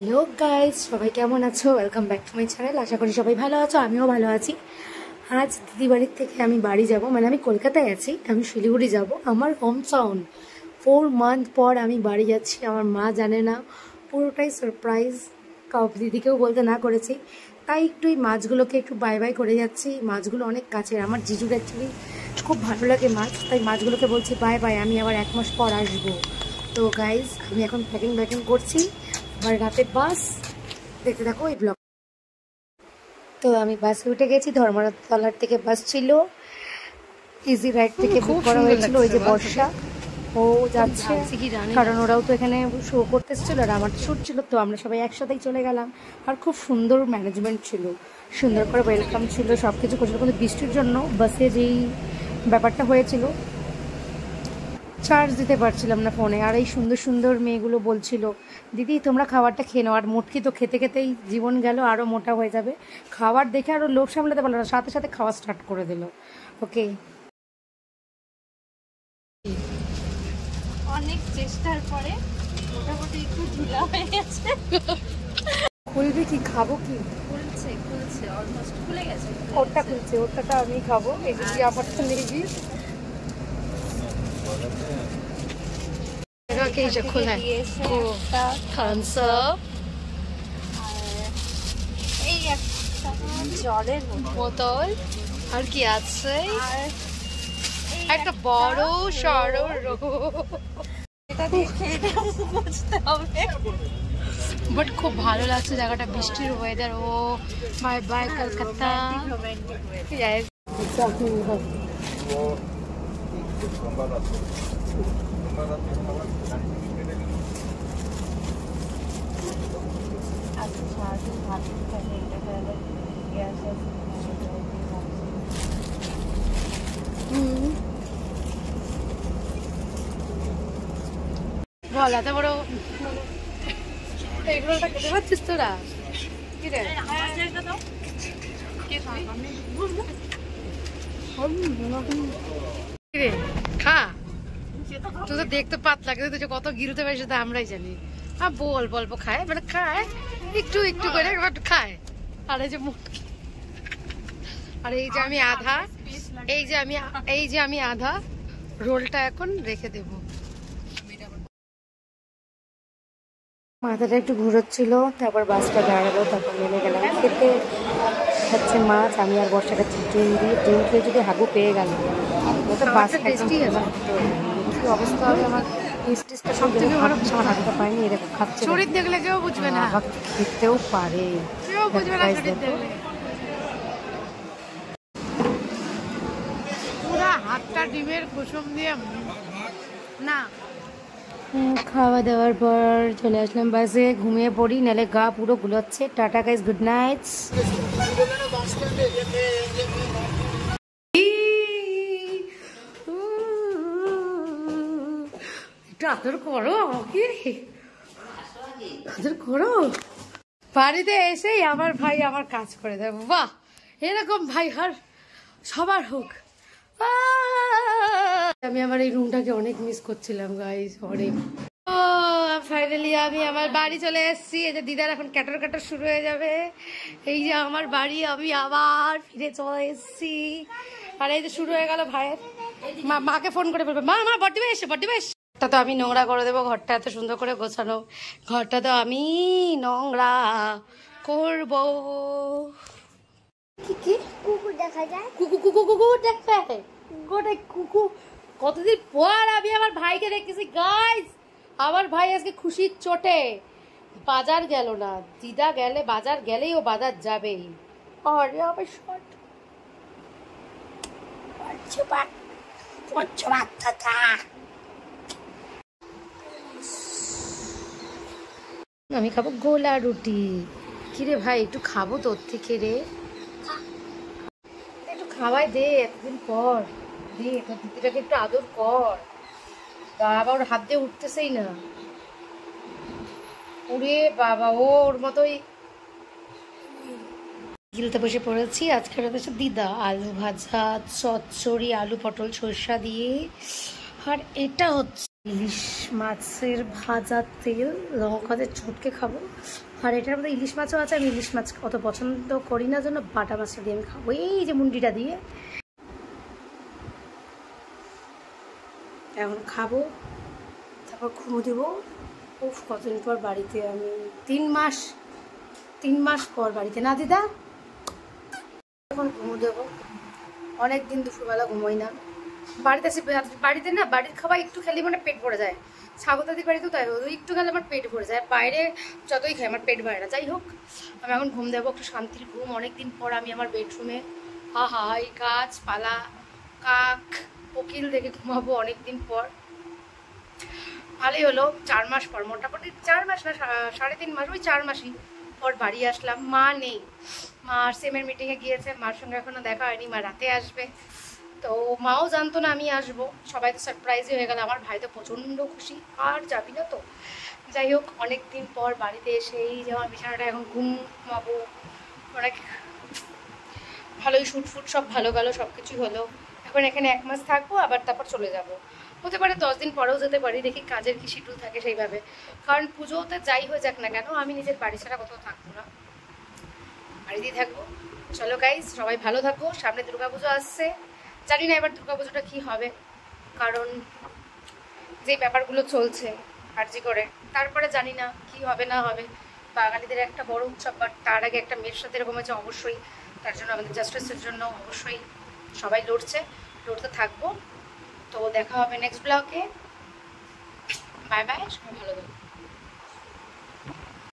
Hello guys, সবাই কেমন আছো? Welcome back to my channel. আশা করি সবাই ভালো আছো, আমিও ভালো আছি। আজ দিদি বাড়ির থেকে আমি বাড়ি যাব, মানে আমি কলকাতায় আছি, আমি শিলিগুড়ি যাব, আমার হোম টাউন। 4 মান্থ পর আমি বাড়ি যাচ্ছি। আমার মা জানে না, পুরোটাই সারপ্রাইজ। দিদিকেও বলতে না করেছি, তাই একটু এই মাছগুলোকে একটু বাই বাই করে যাচ্ছি। মাছগুলো অনেক কাছের, আমার জিজুর অ্যাকচুয়ালি খুব ভালো লাগে মাছ, তাই মাছগুলোকে বলছি বাই বাই, আমি আবার 1 মাস পর আসবো। তো গাইজ, আমি এখন প্যাকিং করছি, আবার রাতের বাস। দেখতে থাকো এই ব্লগ। তো আমি বাসে উঠে গেছি, ধর্মতলার থেকে বাস ছিল, ইজি রাইড থেকে বুক করা হয়েছিল। ওই যে বর্ষা, ও যাচ্ছে, কারণ ওরাও তো এখানে শো করতে এসেছিল আর আমার শ্যুট ছিল, তো আমরা সবাই একসাথেই চলে গেলাম। আর খুব সুন্দর ম্যানেজমেন্ট ছিল, সুন্দর করে ওয়েলকাম ছিল, সব কিছু করছিল। কিন্তু বৃষ্টির জন্য বাসে যেই ব্যাপারটা হয়েছিল, চার্জ দিতে পারছিলাম না ফোনে। আর এই সুন্দর সুন্দর মেয়েগুলো বলছিল, দিদি তোমরা খাবারটা খেয়ে নাও। আর মুটকি তো খেতে খেতেই জীবন গেল, আরও মোটা হয়ে যাবে। খাবার দেখে আরও লোভ সামলাতে পারলো না, সাথে সাথে খাওয়া স্টার্ট করে দিল। ওকে, অনেক চেষ্টার পরে মোটামুটি একটু ঢিলা হয়ে গেছে। খুলবি কি? খাবো কি? খুলছে অলমোস্ট খুলে গেছে। ওরটা খুলছে, ওরটা আমি খাবো। এই যে আমারটা নেবি, এই একটা জলের বোতল, আর কি আছে, একটা বড় সরো। এটা দেখে বুঝতে হবে। বাট খুব ভালো লাগছে জায়গাটা, বৃষ্টির ওয়েদার। ও বাই বাই কলকাতা। বল, এত বড় এগুলোটা খেতে পারছিস তোরা? কি রে খা, তুই তো দেখতে পাতলা, কিন্তু তুই কত গিরুতে পারিস সেটা আমরাই জানি। আর বলবো খায়, মানে খায় একটু একটু করে খায়। আর এই যে মুটকি, আর এই যে আমি আধা, এই যে আমি আধা রোলটা এখন রেখে দেব। মাথাটা একটু ঘুরোচ্ছিল, তারপর বাসটা দাঁড়ালো, তারপর নেমে গেলাম খেতে। খাচ্ছে মাছ, আমি আর বর্ষা খাচ্ছি ডিম দিয়ে। ডিম খেয়ে যদি হাগু পেয়ে গেল, বাসটা টেস্টি আছে। কি অবস্থা হবে আমার, টেস্টিসটা সব থেকে ভালো। আমার হাতটা পাইনি, এরকম খাচ্ছে। শরীর দেখলে কেউ বুঝবে না, খেতেও পারে কেউ বুঝবে না। পুরা হাতটা ডিমের কুসুম দিয়ে না। খাওয়া দাওয়ার পর চলে আসলাম বাসে, ঘুমিয়ে পড়ি, নাহলে গা পুরো গুলোচ্ছে। Tata guys, good night. একটু আদর করো আমাকে, আদর করো। বাড়িতে এসেই আমার ভাই আমার কাজ করে দেয়। বাহ, এরকম ভাই আর সবার হোক। আমি আমার এই রুমটাকে অনেক মিস করছিলাম গাইস, অনেক। ফাইনালি আমি আমার বাড়ি চলে এসেছি। এই যে দিদার এখন ক্যাটার শুরু হয়ে যাবে। এই যে আমার বাড়ি, আমি আবার ফিরে চলে এসেছি। আর এই যে শুরু হয়ে গেল ভাইয়ের। মাকে ফোন করে বলবে, মা বড্ডি ভাই এসে, বড্ডি ভাই এসে। ঘরটা তো আমি নোংরা করে দেবো, ঘরটা এত সুন্দর করে গোছানো, ঘরটা তো আমি নোংরা করবো। কি কুকুর দেখা যায়? কুকুর দেখবে? গোটাই কুকুর। কতদিন পর আমি আমার ভাইকে দেখতেছি গাইস। আমার ভাই আজকে খুশির চোটে বাজার গেল না। দিদা গেলে, বাজার গেলেই ও বাজার যাবেই। আরে আমার শর্ট আমি খাবো গোলা রুটি। কিরে ভাই, একটু খাবো তোর থেকে রে, একটু খাওয়াই দে, এতদিন পর দে। তোর দিদিটাকে একটু আদর কর। বাবা ওর হাত দিয়ে উঠতেছেই না। ওরে বাবা, ওর মতোই গিলতে বসে পড়েছি। আজকে হচ্ছে দিদা আলু ভাজা, চচ্চড়ি, আলু পটল সরষা দিয়ে। আর এটা হচ্ছে ইলিশ মাছের ভাজা তেল লঙ্কাতে চটকে খাবো। আর এটার মধ্যে ইলিশ মাছও আছে, আমি ইলিশ মাছ অত পছন্দ করি না জন্য বাটা মাছটা দিয়ে আমি খাবো, এই যে মুন্ডিটা দিয়ে। এখন খাবো, তারপর ঘুমো দেবো। উফ, কতদিন পর বাড়িতে আমি, 3 মাস পর বাড়িতে, না দিদা? এখন ঘুমো দেবো, অনেক দিন দুপুরবেলা ঘুমোই না। বাড়িতে আসি, বাড়িতে না বাড়ির খাবার একটু খেলে মানে পেট ভরে যায়। স্বাগতাদির বাড়িতেও তাই, একটু খেলে আমার পেট ভরে যায়, বাইরে যতই খাই আমার পেট ভরে না। যাই হোক, আমি এখন ঘুম দেবো, একটু শান্তির ঘুম। অনেকদিন পর আমি আমার বেডরুমে এই গাছপালা, কাক, কোকিল দেখে ঘুমাবো অনেকদিন পর। ভালোই হলো, 4 মাস পর, মোটামুটি 4 মাস না 3.5 মাস, ওই 4 মাসই পর বাড়ি আসলাম। মা নেই, মা সেমের মিটিংয়ে গিয়েছে, মার সঙ্গে এখনো দেখা হয়নি, মা রাতে আসবে। তো মাও জানতো না আমি আসবো, সবাই তো সারপ্রাইজই হয়ে গেল। আমার ভাই তো প্রচণ্ড খুশি, আর যাবি না তো? যাই হোক, অনেক দিন পর বাড়িতে এসেই যে আমার বিছানাটা এখন ঘুমাবো। অনেক ভালোই শুটফুট সব ভালো গেল, সব কিছুই হলো। এখন এখানে 1 মাস থাকবো, আবার তারপর চলে যাব। হতে পারে 10 দিন পরেও যেতে পারি, দেখি কাজের কি শিডিউল থাকে সেইভাবে। কারণ পুজোতে যাই হয়ে যাক না কেন, আমি নিজের বাড়ি ছাড়া কোথাও থাকবো না, বাড়িতেই থাকবো। চলো গাইজ, সবাই ভালো থাকো। সামনে দুর্গাপুজো আসছে, জানি না এবার দুর্গাপুজোটা কী হবে, কারণ যে ব্যাপারগুলো চলছে আরজি করে, তারপরে জানি না কি হবে না হবে। বাঙালিদের একটা বড় উৎসব, বাট তার আগে একটা মেয়ের সাথে এরকম হয়েছে, অবশ্যই তার জন্য আমাদের জাস্টিসের জন্য অবশ্যই সবাই লড়তে থাকবো। তো দেখা হবে নেক্সট ব্লগে। বাই বাই, সবাই ভালো থাকো।